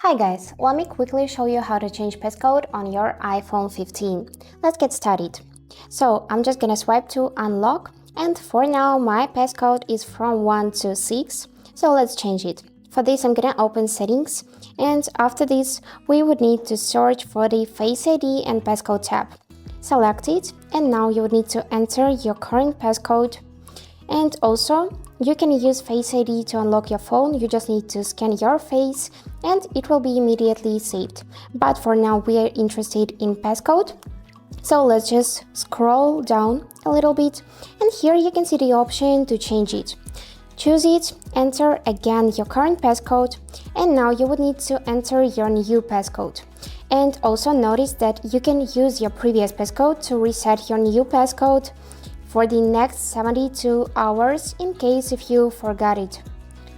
Hi guys, let me quickly show you how to change passcode on your iPhone 15. Let's get started. So I'm just gonna swipe to unlock, and for now my passcode is from 1 to 6, so let's change it. For this I'm gonna open settings, and after this we would need to search for the Face ID and passcode tab. Select it, and now you would need to enter your current passcode. And also, you can use Face ID to unlock your phone. You just need to scan your face and it will be immediately saved. But for now, we are interested in passcode. So let's just scroll down a little bit, and here you can see the option to change it. Choose it, enter again your current passcode, and now you would need to enter your new passcode. And also notice that you can use your previous passcode to reset your new passcode for the next 72 hours in case if you forgot it.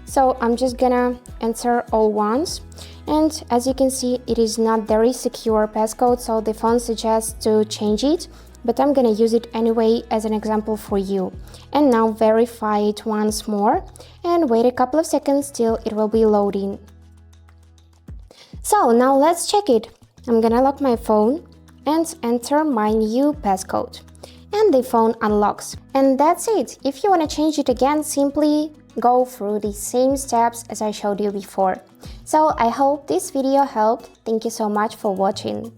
So I'm just gonna enter all once, and as you can see it is not very secure passcode, so the phone suggests to change it, but I'm gonna use it anyway as an example for you. And now verify it once more and wait a couple of seconds till it will be loading. So now let's check it. I'm gonna lock my phone and enter my new passcode, and the phone unlocks. And that's it. If you want to change it again, simply go through the same steps as I showed you before. So I hope this video helped. Thank you so much for watching.